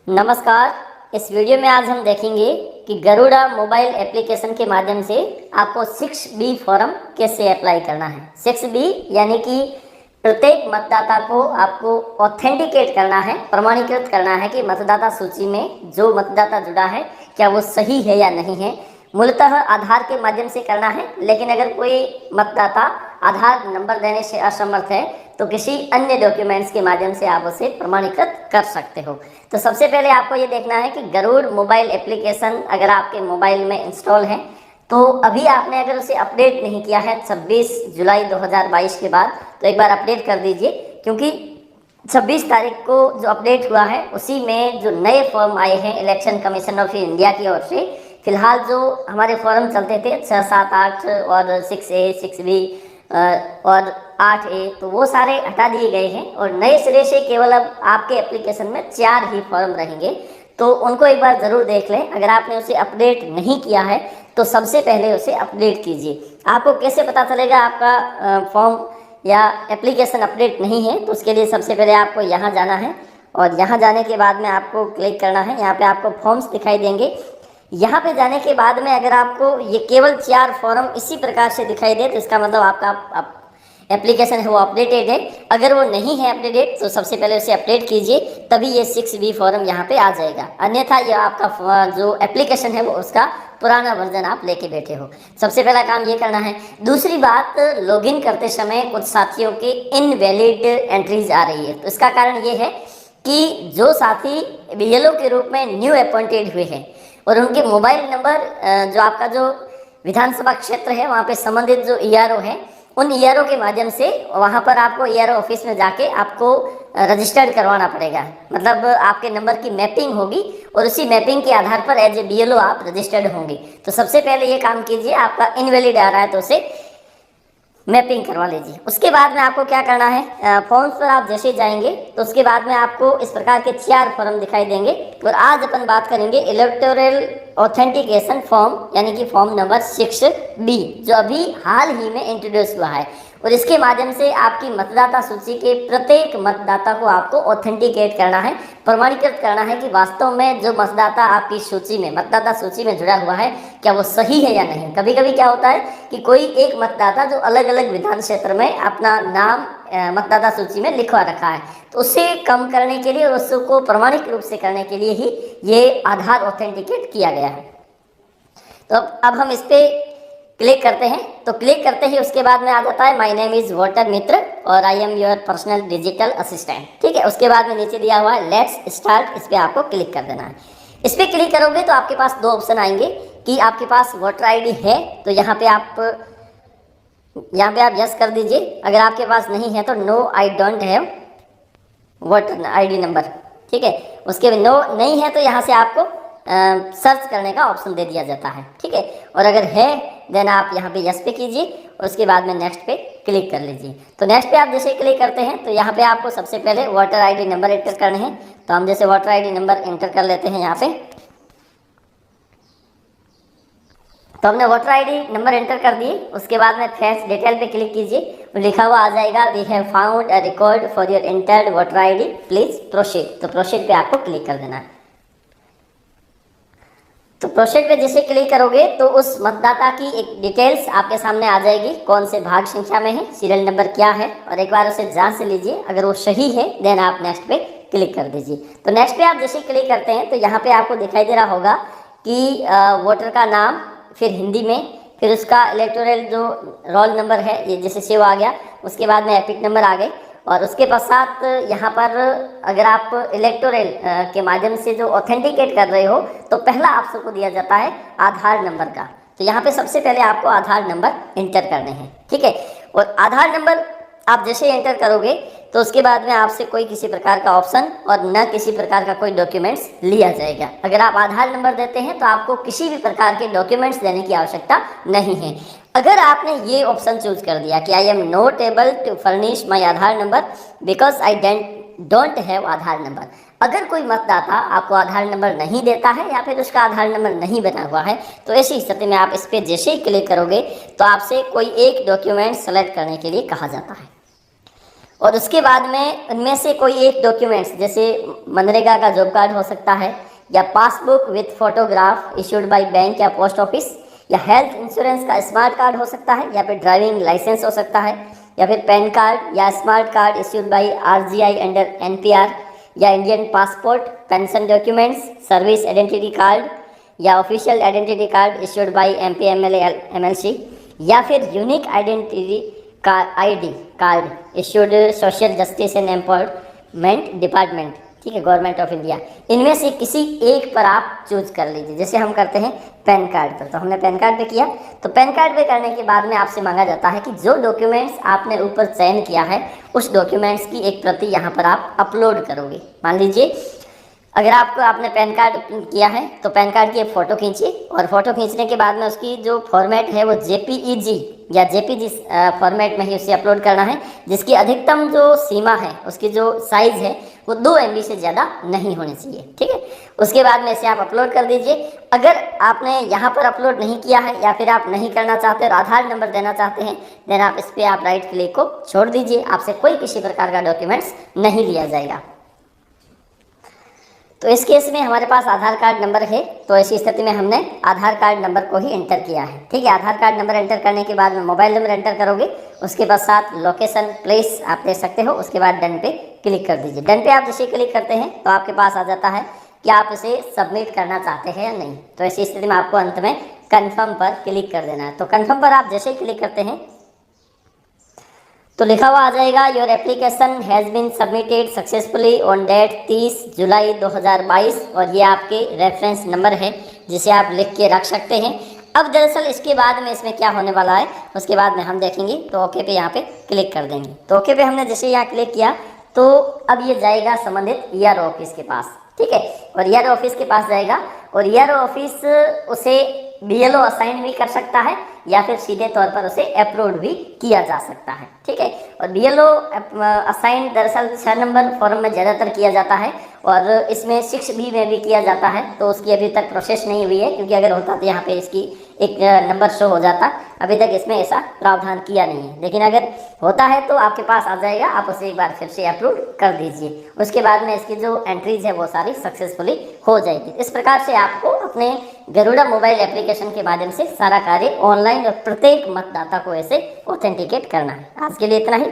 नमस्कार। इस वीडियो में आज हम देखेंगे कि गरुड़ा मोबाइल एप्लीकेशन के माध्यम से आपको 6B फॉर्म कैसे अप्लाई करना है। 6B यानी कि प्रत्येक मतदाता को आपको ऑथेंटिकेट करना है, प्रमाणीकृत करना है कि मतदाता सूची में जो मतदाता जुड़ा है क्या वो सही है या नहीं है। मूलतः आधार के माध्यम से करना है, लेकिन अगर कोई मतदाता आधार नंबर देने से असमर्थ है तो किसी अन्य डॉक्यूमेंट्स के माध्यम से आप उसे प्रमाणीकृत कर सकते हो। तो सबसे पहले आपको ये देखना है कि गरुड़ मोबाइल एप्लीकेशन अगर आपके मोबाइल में इंस्टॉल है तो अभी आपने अगर उसे अपडेट नहीं किया है 26 जुलाई 2022 के बाद, तो एक बार अपडेट कर दीजिए, क्योंकि 26 तारीख को जो अपडेट हुआ है उसी में जो नए फॉर्म आए हैं इलेक्शन कमीशन ऑफ इंडिया की ओर से। फिलहाल जो हमारे फॉर्म चलते थे 6, 7, 8 और 6A, 6B और 8A, तो वो सारे हटा दिए गए हैं और नए सिरे से केवल अब आपके एप्लीकेशन में 4 ही फॉर्म रहेंगे। तो उनको एक बार ज़रूर देख लें। अगर आपने उसे अपडेट नहीं किया है तो सबसे पहले उसे अपडेट कीजिए। आपको कैसे पता चलेगा आपका फॉर्म या एप्लीकेशन अपडेट नहीं है? तो उसके लिए सबसे पहले आपको यहाँ जाना है और यहाँ जाने के बाद में आपको क्लिक करना है। यहाँ पे आपको फॉर्म्स दिखाई देंगे। यहाँ पे जाने के बाद में अगर आपको ये केवल 4 फॉर्म इसी प्रकार से दिखाई दे तो इसका मतलब आपका एप्लीकेशन है वो अपडेटेड है। अगर वो नहीं है अपडेटेड तो सबसे पहले उसे अपडेट कीजिए, तभी ये 6B फॉर्म यहाँ पे आ जाएगा। अन्यथा ये आपका जो एप्लीकेशन है वो उसका पुराना वर्जन आप लेके बैठे हो। सबसे पहला काम ये करना है। दूसरी बात, लॉगिन करते समय कुछ साथियों के इनवैलिड एंट्रीज आ रही है। तो इसका कारण ये है कि जो साथी BLO के रूप में न्यू अपॉइंटेड हुए हैं और उनके मोबाइल नंबर जो आपका जो विधानसभा क्षेत्र है वहाँ पे संबंधित जो ERO है, उन ERO के माध्यम से वहाँ पर आपको ERO ऑफिस में जाके आपको रजिस्टर्ड करवाना पड़ेगा। मतलब आपके नंबर की मैपिंग होगी और उसी मैपिंग के आधार पर एज ए BLO आप रजिस्टर्ड होंगे। तो सबसे पहले ये काम कीजिए, आपका इनवैलिड आ रहा है तो उसे मैपिंग करवा लीजिए। उसके बाद में आपको क्या करना है, फॉर्म्स पर आप जैसे जाएंगे तो उसके बाद में आपको इस प्रकार के 4 फॉर्म दिखाई देंगे। और आज अपन बात करेंगे इलेक्टोरल ऑथेंटिकेशन फॉर्म यानी कि फॉर्म नंबर 6B, जो अभी हाल ही में इंट्रोड्यूस हुआ है। और इसके माध्यम से आपकी मतदाता सूची के प्रत्येक मतदाता को आपको ऑथेंटिकेट करना है, प्रमाणीकृत करना है कि वास्तव में जो मतदाता आपकी सूची में मतदाता सूची में जुड़ा हुआ है क्या वो सही है या नहीं। कभी कभी क्या होता है कि कोई एक मतदाता जो अलग अलग विधान क्षेत्र में अपना नाम मतदाता सूची में लिखवा रखा है, तो उसे कम करने के लिए और उसको प्रमाणिक रूप से करने के लिए ही ये आधार ऑथेंटिकेट किया गया है। तो अब हम इस पर क्लिक करते हैं। तो क्लिक करते ही उसके बाद में आ जाता है माय नेम इज़ वोटर मित्र और I am your personal digital assistant. ठीक है, उसके बाद में नीचे दिया हुआ है लेट्स स्टार्ट, इस पर आपको क्लिक कर देना है। इस पर क्लिक करोगे तो आपके पास 2 ऑप्शन आएंगे कि आपके पास वोटर ID है तो यहाँ पे आप यस कर दीजिए। अगर आपके पास नहीं है तो no I don't have voter ID number. ठीक है, उसके बाद नो नहीं है तो यहाँ से आपको सर्च करने का ऑप्शन दे दिया जाता है। ठीक है, और अगर है देन आप यहाँ पे यस पे कीजिए और उसके बाद में नेक्स्ट पे क्लिक कर लीजिए। तो नेक्स्ट पे आप जैसे क्लिक करते हैं तो यहाँ पे आपको सबसे पहले वोटर ID नंबर एंटर करने हैं। तो हम जैसे वोटर ID नंबर एंटर कर लेते हैं यहाँ पे। तो हमने वोटर ID नंबर एंटर कर दिए। उसके बाद में फेच डिटेल पे क्लिक कीजिए, लिखा हुआ आ जाएगा we have found a record for your entered voter ID, please proceed. तो प्रोसीड पे आपको क्लिक कर देना है। तो प्रोसीड पे जैसे क्लिक करोगे तो उस मतदाता की एक डिटेल्स आपके सामने आ जाएगी, कौन से भाग संख्या में है, सीरियल नंबर क्या है, और एक बार उसे जांच लीजिए। अगर वो सही है देन आप नेक्स्ट पे क्लिक कर दीजिए। तो नेक्स्ट पे आप जैसे क्लिक करते हैं तो यहाँ पे आपको दिखाई दे रहा होगा कि वोटर का नाम, फिर हिंदी में, फिर उसका इलेक्टोरल जो रोल नंबर है ये जैसे सेव आ गया, उसके बाद में एपिक नंबर आ गए। और उसके पश्चात यहाँ पर अगर आप इलेक्टोरल के माध्यम से जो ऑथेंटिकेट कर रहे हो तो पहला ऑप्शन को दिया जाता है आधार नंबर का। तो यहाँ पे सबसे पहले आपको आधार नंबर एंटर करने हैं। ठीक है, और आधार नंबर आप जैसे एंटर करोगे तो उसके बाद में आपसे कोई किसी प्रकार का ऑप्शन और न किसी प्रकार का कोई डॉक्यूमेंट्स लिया जाएगा। अगर आप आधार नंबर देते हैं तो आपको किसी भी प्रकार के डॉक्यूमेंट्स देने की आवश्यकता नहीं है। अगर आपने ये ऑप्शन चूज कर दिया कि I am not able to furnish my Aadhaar number because I don't have Aadhaar number, अगर कोई मतदाता आपको आधार नंबर नहीं देता है या फिर उसका आधार नंबर नहीं बना हुआ है तो ऐसी स्थिति में आप इस पर जैसे ही क्लिक करोगे तो आपसे कोई एक डॉक्यूमेंट सेलेक्ट करने के लिए कहा जाता है। और उसके बाद में उनमें से कोई एक डॉक्यूमेंट्स, जैसे मनरेगा का जॉब कार्ड हो सकता है, या passbook with photograph issued by bank या पोस्ट ऑफिस, या हेल्थ इंश्योरेंस का स्मार्ट कार्ड हो सकता है, या फिर ड्राइविंग लाइसेंस हो सकता है, या फिर पैन कार्ड या smart card issued by RGI under NPR, या Indian passport, pension documents, service identity card या official identity card issued by MP MLA MLC, या फिर unique identity ID card issued social justice and employment department, ठीक है, government of India. इनमें से किसी एक पर आप चूज कर लीजिए। जैसे हम करते हैं पैन कार्ड पर, तो हमने पैन कार्ड पे किया, तो पैन कार्ड पे करने के बाद में आपसे मांगा जाता है कि जो डॉक्यूमेंट्स आपने ऊपर चयन किया है उस डॉक्यूमेंट्स की एक प्रति यहाँ पर आप अपलोड करोगे। मान लीजिए अगर आपने पैन कार्ड किया है तो पैन कार्ड की एक फ़ोटो खींचिए, और फोटो खींचने के बाद में उसकी जो फॉर्मेट है वो जेपीईजी या जेपीजी फॉर्मेट में ही उसे अपलोड करना है, जिसकी अधिकतम जो सीमा है, उसकी जो साइज़ है वो 2 MB से ज़्यादा नहीं होनी चाहिए, ठीक है। उसके बाद में इसे आप अपलोड कर दीजिए। अगर आपने यहाँ पर अपलोड नहीं किया है या फिर आप नहीं करना चाहते और आधार नंबर देना चाहते हैं, देन आप इस पर आप राइट क्लिक को छोड़ दीजिए, आपसे कोई किसी प्रकार का डॉक्यूमेंट्स नहीं लिया जाएगा। तो इस केस में हमारे पास आधार कार्ड नंबर है, तो ऐसी स्थिति में हमने आधार कार्ड नंबर को ही एंटर किया है, ठीक है। आधार कार्ड नंबर एंटर करने के बाद में मोबाइल नंबर एंटर करोगे, उसके बाद साथ लोकेशन प्लेस आप दे सकते हो, उसके बाद डन पे क्लिक कर दीजिए। डन पे आप जैसे क्लिक करते हैं तो आपके पास आ जाता है कि आप इसे सबमिट करना चाहते हैं या नहीं। तो ऐसी स्थिति में आपको अंत में कन्फर्म पर क्लिक कर देना है। तो कन्फर्म पर आप जैसे ही क्लिक करते हैं तो लिखा हुआ आ जाएगा your application has been submitted successfully on date 30 July 2022, और ये आपके रेफरेंस नंबर है जिसे आप लिख के रख सकते हैं। अब दरअसल इसके बाद में इसमें क्या होने वाला है उसके बाद में हम देखेंगे। तो ओके पे यहाँ पे क्लिक कर देंगे। तो ओके पे हमने जैसे यहाँ क्लिक किया तो अब ये जाएगा संबंधित ईआर ऑफिस के पास, ठीक है, और ईआर ऑफिस के पास जाएगा और ईआर ऑफिस उसे बीएलओ असाइन भी कर सकता है या फिर सीधे तौर पर उसे अप्रूव भी किया जा सकता है, ठीक है। और बीएलओ असाइन दरअसल 6 नंबर फॉर्म में ज़्यादातर किया जाता है और इसमें 6B में भी किया जाता है। तो उसकी अभी तक प्रोसेस नहीं हुई है, क्योंकि अगर होता तो यहाँ पे इसकी एक नंबर शो हो जाता। अभी तक इसमें ऐसा प्रावधान किया नहीं है, लेकिन अगर होता है तो आपके पास आ जाएगा, आप उसे एक बार फिर से अप्रूव कर दीजिए। उसके बाद में इसकी जो एंट्रीज है वो सारी सक्सेसफुली हो जाएगी। इस प्रकार से आपको अपने गरुड़ा मोबाइल एप्लीकेशन के माध्यम से सारा कार्य ऑनलाइन और प्रत्येक मतदाता को ऐसे ऑथेंटिकेट करना है। आज के लिए इतना ही।